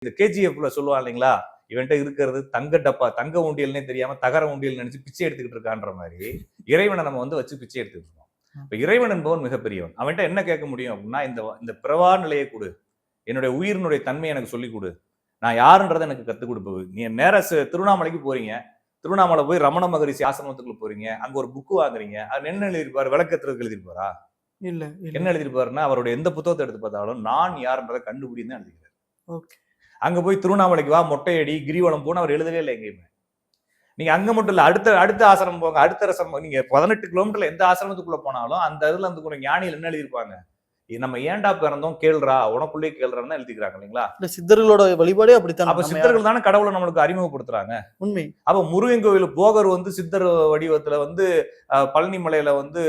இந்த கேஜிஎஃப்ல சொல்லுவான் இல்லைங்களா, இவன்ட்ட இருக்கிறது தங்க டப்பா, தங்க உண்டியல்னே தெரியாம தகர உண்டியல் நினைச்சு பிச்சை எடுத்துக்கிட்டு இருக்கான்ற மாதிரி இறைவனை நம்ம வந்து வச்சு பிச்சை எடுத்துக்கிட்டு இருக்கோம். இப்ப இறைவன் என்பவன் மிகப்பெரியவன். அவன்கிட்ட என்ன கேட்க முடியும் அப்படின்னா, இந்த பிறவா நிலையை கொடு, என்னுடைய உயிரினுடைய தன்மையை எனக்கு சொல்லிக் கொடு, நான் யாருன்றதை எனக்கு கத்துக் கொடுப்பது. நீ நேர திருவண்ணாமலைக்கு போறீங்க, திருவண்ணாமலை போய் ரமண மகரிஷி ஆசிரமத்துக்குள்ள போறீங்க, அங்க ஒரு புக்கு வாங்குறீங்க, அது என்ன எழுதியிருப்பாரு, விளக்கத்திற்கு எழுதியிருப்பாரா? இல்ல, என்ன எழுதியிருப்பாருன்னா, அவருடைய எந்த புத்தகத்தை எடுத்து பார்த்தாலும் நான் யாருன்றதை கண்டுபிடின்னு தான் எழுதிக்கிறார். ஓகே. அங்க போய் திருவண்ணாமலைக்கு வா, மொட்டையடி, கிரிவலம் போன்னு அவர் எழுதவே இல்லை எங்கேயுமே. நீங்க அங்க மட்டும் இல்ல, அடுத்த ஆசிரமம் போங்க, அடுத்த ஆசிரமம், நீங்க 18 கிலோமீட்டர்ல எந்த ஆசிரமத்துக்குள்ள போனாலும் அந்த இதுல இருந்து கூட ஞானிகள் என்ன எழுதியிருப்பாங்க, நம்ம ஏன்டா பிறந்தோம் கேள்றா, உனக்குள்ளே கேள்றான்னு எழுதிக்கிறாங்க இல்லைங்களா? சித்தர்களோட வழிபாடே அப்படித்தான். அப்ப சித்தர்கள் தானே கடவுளை நம்மளுக்கு அறிமுகப்படுத்துறாங்க. உண்மை. அப்ப முருகன் கோவில் போகர் வந்து சித்தர் வடிவத்துல வந்து பழனி மலையில வந்து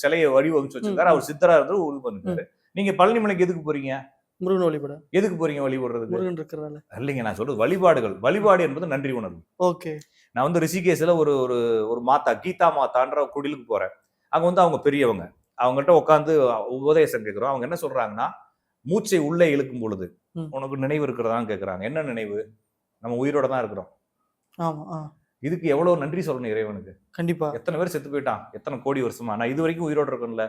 சிலையை வடிவமைச்சு வச்சிருக்காரு. அவர் சித்தரா இருந்து உறுதி பண்ணிருக்காரு. நீங்க பழனி மலைக்கு எதுக்கு போறீங்க? முருகன் வழிபட. எதுக்கு போறீங்க வழிபடுறதுக்கு? முருகன் இருக்கிறதால இல்லைங்க, நான் சொல்றது வழிபாடுகள். வழிபாடு என்பது நன்றி உணர்வு. ஓகே. நான் வந்து ரிஷிகேஷ்ல ஒரு மாதா, கீதா மாதான்ற கோயிலுக்கு போறேன். அங்க வந்து அவங்க பெரியவங்க, அவங்ககிட்ட உட்காந்து உபதேசம் கேட்கிறோம். அவங்க என்ன சொல்றாங்கன்னா, மூச்சை உள்ளே இழுக்கும் பொழுது உனக்கு நினைவு இருக்கிறதான்னு கேட்கறாங்க. என்ன நினைவு? நம்ம உயிரோட தான் இருக்கிறோம். ஆமா. இதுக்கு எவ்வளவு நன்றி சொல்லணும் இறைவனுக்கு. கண்டிப்பா. எத்தனை பேர் செத்து போயிட்டான், எத்தனை கோடி வருஷமா, நான் இது வரைக்கும் உயிரோட இருக்கேன்ல,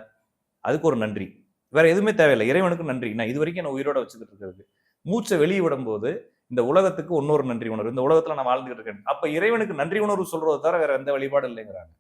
அதுக்கு ஒரு நன்றி. வேற எதுவுமே தேவையில்லை, இறைவனுக்கு நன்றி. நான் இது வரைக்கும் என்ன உயிரோட வச்சுக்கிட்டு இருக்கிறது. மூச்சை வெளியே விடும் போது இந்த உலகத்துக்கு இன்னொரு நன்றி உணர்வு, இந்த உலகத்துல நான் வாழ்ந்துகிட்டு இருக்கேன். அப்ப இறைவனுக்கு நன்றி உணர்வு சொல்றதை தவிர வேற எந்த வழிபாடு இல்லைங்கிறாங்க.